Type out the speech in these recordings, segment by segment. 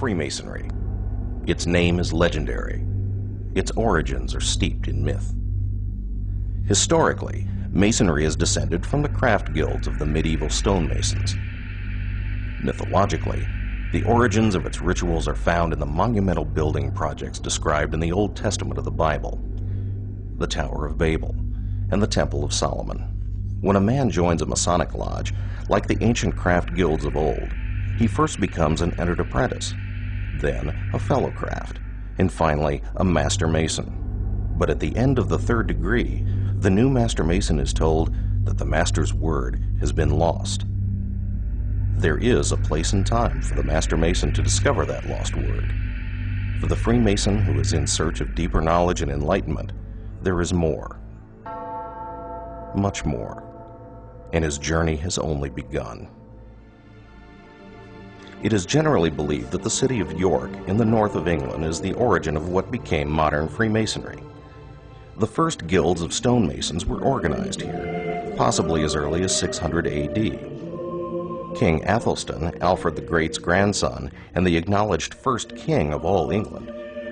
Freemasonry. Its name is legendary. Its origins are steeped in myth. Historically, Masonry is descended from the craft guilds of the medieval stonemasons. Mythologically, the origins of its rituals are found in the monumental building projects described in the Old Testament of the Bible, the Tower of Babel, and the Temple of Solomon. When a man joins a Masonic lodge, like the ancient craft guilds of old, he first becomes an entered apprentice, then a fellow craft, and finally a master mason. But at the end of the third degree, the new master mason is told that the master's word has been lost. There is a place and time for the master mason to discover that lost word. For the Freemason who is in search of deeper knowledge and enlightenment, there is more, much more, and his journey has only begun. It is generally believed that the city of York in the north of England is the origin of what became modern Freemasonry. The first guilds of stonemasons were organized here, possibly as early as 600 AD. King Athelstan, Alfred the Great's grandson and the acknowledged first king of all England,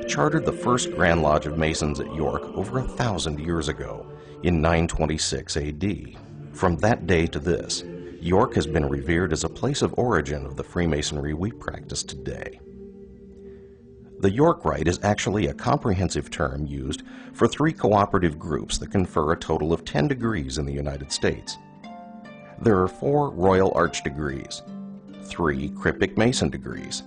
chartered the first Grand Lodge of Masons at York over 1,000 years ago, in 926 AD. From that day to this, York has been revered as a place of origin of the Freemasonry we practice today. The York Rite is actually a comprehensive term used for 3 cooperative groups that confer a total of 10 degrees in the United States. There are 4 Royal Arch degrees, 3 Cryptic Mason degrees,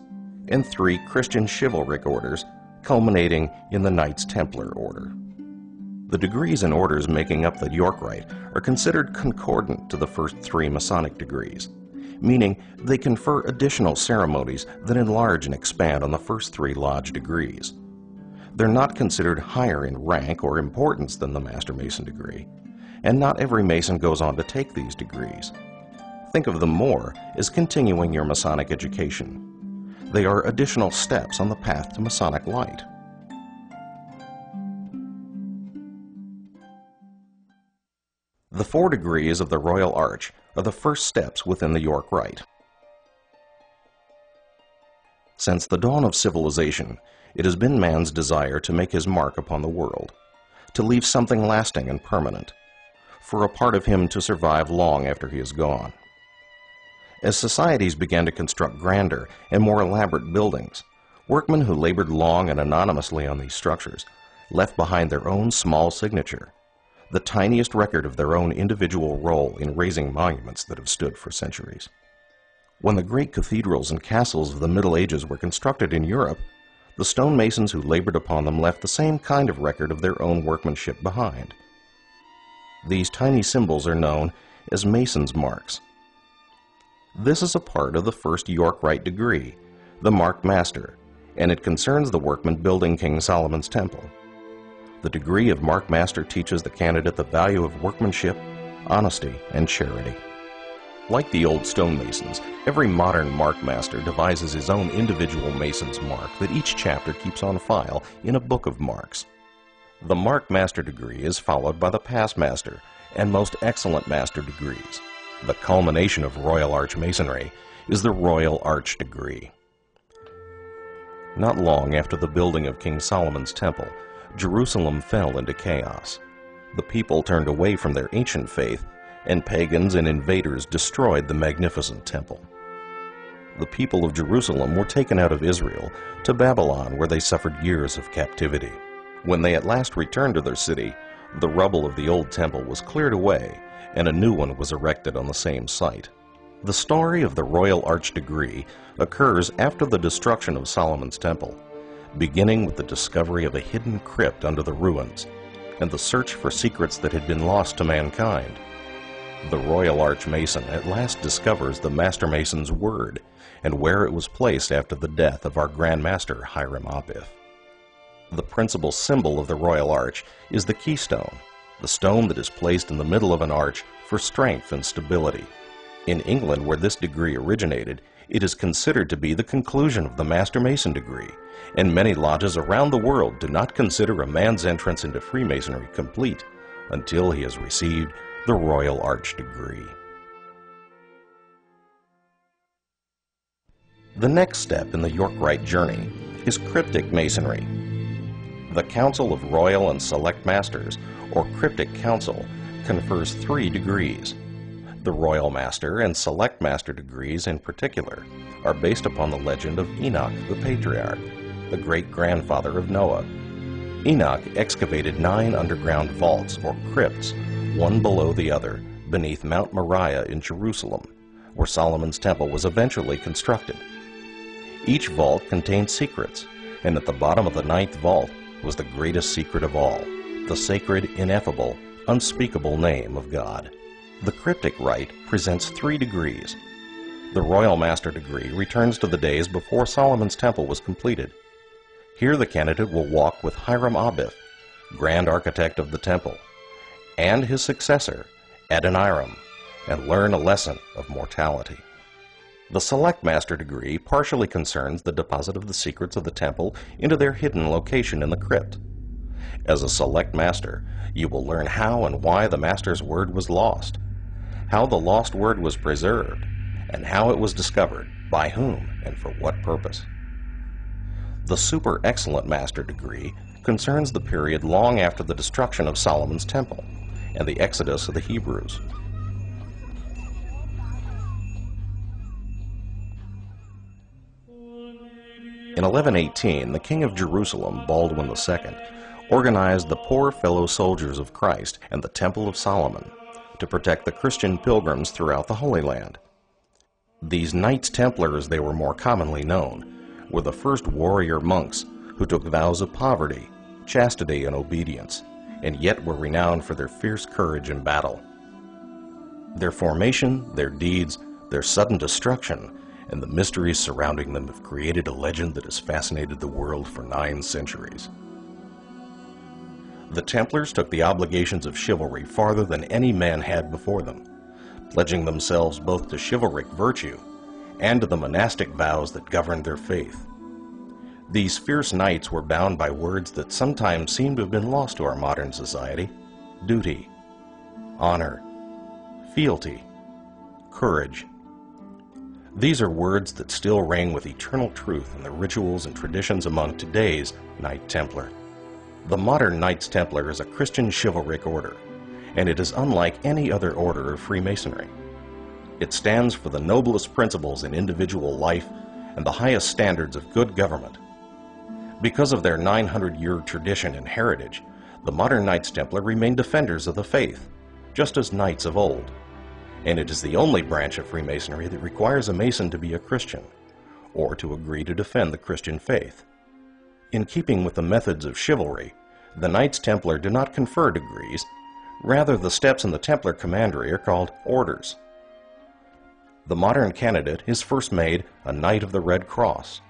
and 3 Christian Chivalric orders, culminating in the Knights Templar order. The degrees and orders making up the York Rite are considered concordant to the first 3 Masonic degrees, meaning they confer additional ceremonies that enlarge and expand on the first 3 lodge degrees. They're not considered higher in rank or importance than the Master Mason degree, and not every Mason goes on to take these degrees. Think of them more as continuing your Masonic education. They are additional steps on the path to Masonic light. The 4 degrees of the Royal Arch are the first steps within the York Rite. Since the dawn of civilization, it has been man's desire to make his mark upon the world, to leave something lasting and permanent, for a part of him to survive long after he is gone. As societies began to construct grander and more elaborate buildings, workmen who labored long and anonymously on these structures left behind their own small signature, the tiniest record of their own individual role in raising monuments that have stood for centuries. When the great cathedrals and castles of the Middle Ages were constructed in Europe, the stonemasons who labored upon them left the same kind of record of their own workmanship behind. These tiny symbols are known as Mason's marks. This is a part of the first York Rite degree, the Marked Master, and it concerns the workmen building King Solomon's temple. The degree of Marked Master teaches the candidate the value of workmanship, honesty, and charity. Like the old stonemasons, every modern Marked Master devises his own individual Mason's mark that each chapter keeps on file in a book of marks. The Marked Master degree is followed by the Past Master and Most Excellent Master degrees. The culmination of Royal Arch Masonry is the Royal Arch degree. Not long after the building of King Solomon's temple, Jerusalem fell into chaos. The people turned away from their ancient faith, and pagans and invaders destroyed the magnificent temple. The people of Jerusalem were taken out of Israel to Babylon, where they suffered years of captivity. When they at last returned to their city, the rubble of the old temple was cleared away, and a new one was erected on the same site. The story of the Royal Arch degree occurs after the destruction of Solomon's temple, beginning with the discovery of a hidden crypt under the ruins and the search for secrets that had been lost to mankind. The Royal Arch Mason at last discovers the Master Mason's word and where it was placed after the death of our Grand Master Hiram Abiff. The principal symbol of the Royal Arch is the keystone, the stone that is placed in the middle of an arch for strength and stability. In England, where this degree originated, it is considered to be the conclusion of the Master Mason degree, and many lodges around the world do not consider a man's entrance into Freemasonry complete until he has received the Royal Arch degree. The next step in the York Rite journey is cryptic masonry. The Council of Royal and Select Masters, or Cryptic Council, confers 3 degrees. The Royal Master and Select Master degrees in particular are based upon the legend of Enoch the Patriarch, the great-grandfather of Noah. Enoch excavated 9 underground vaults, or crypts, one below the other, beneath Mount Moriah in Jerusalem, where Solomon's temple was eventually constructed. Each vault contained secrets, and at the bottom of the 9th vault was the greatest secret of all, the sacred, ineffable, unspeakable name of God. The Cryptic Rite presents 3 degrees. The Royal Master degree returns to the days before Solomon's temple was completed. Here the candidate will walk with Hiram Abith, Grand Architect of the temple, and his successor, Adoniram, and learn a lesson of mortality. The Select Master degree partially concerns the deposit of the secrets of the temple into their hidden location in the crypt. As a Select Master, you will learn how and why the Master's word was lost, how the lost word was preserved, and how it was discovered, by whom, and for what purpose. The Super Excellent Master degree concerns the period long after the destruction of Solomon's temple and the exodus of the Hebrews. In 1118, the King of Jerusalem, Baldwin II, organized the Poor Fellow Soldiers of Christ and the Temple of Solomon to protect the Christian pilgrims throughout the Holy Land. These Knights Templar, as they were more commonly known, were the first warrior monks who took vows of poverty, chastity, and obedience, and yet were renowned for their fierce courage in battle. Their formation, their deeds, their sudden destruction, and the mysteries surrounding them have created a legend that has fascinated the world for 9 centuries. The Templars took the obligations of chivalry farther than any man had before them, pledging themselves both to chivalric virtue and to the monastic vows that governed their faith. These fierce knights were bound by words that sometimes seem to have been lost to our modern society: duty, honor, fealty, courage. These are words that still ring with eternal truth in the rituals and traditions among today's Knight Templar. The modern Knights Templar is a Christian chivalric order, and it is unlike any other order of Freemasonry. It stands for the noblest principles in individual life and the highest standards of good government. Because of their 900-year tradition and heritage, the modern Knights Templar remain defenders of the faith, just as knights of old. And it is the only branch of Freemasonry that requires a Mason to be a Christian, or to agree to defend the Christian faith. In keeping with the methods of chivalry, the Knights Templar do not confer degrees. Rather, the steps in the Templar commandery are called orders. The modern candidate is first made a Knight of the Red Cross,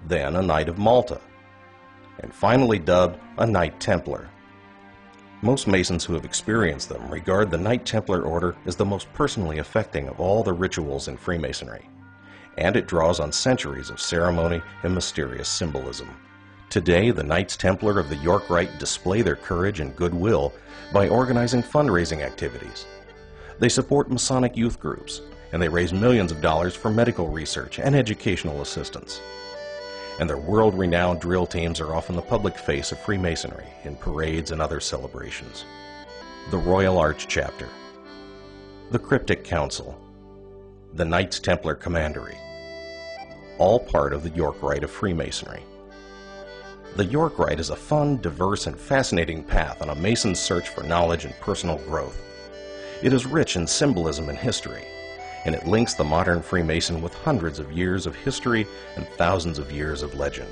then a Knight of Malta, and finally dubbed a Knight Templar. Most Masons who have experienced them regard the Knight Templar order as the most personally affecting of all the rituals in Freemasonry, and it draws on centuries of ceremony and mysterious symbolism. Today, the Knights Templar of the York Rite display their courage and goodwill by organizing fundraising activities. They support Masonic youth groups, and they raise millions of dollars for medical research and educational assistance. And their world-renowned drill teams are often the public face of Freemasonry in parades and other celebrations. The Royal Arch Chapter, the Cryptic Council, the Knights Templar Commandery, all part of the York Rite of Freemasonry. The York Rite is a fun, diverse, and fascinating path on a Mason's search for knowledge and personal growth. It is rich in symbolism and history, and it links the modern Freemason with hundreds of years of history and thousands of years of legend.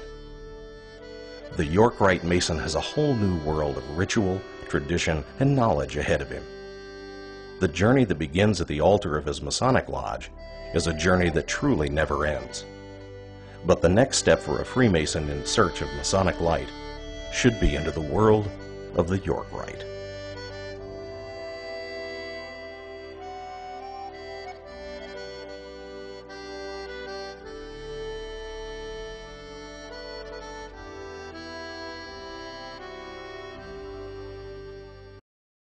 The York Rite Mason has a whole new world of ritual, tradition, and knowledge ahead of him. The journey that begins at the altar of his Masonic lodge is a journey that truly never ends. But the next step for a Freemason in search of Masonic light should be into the world of the York Rite.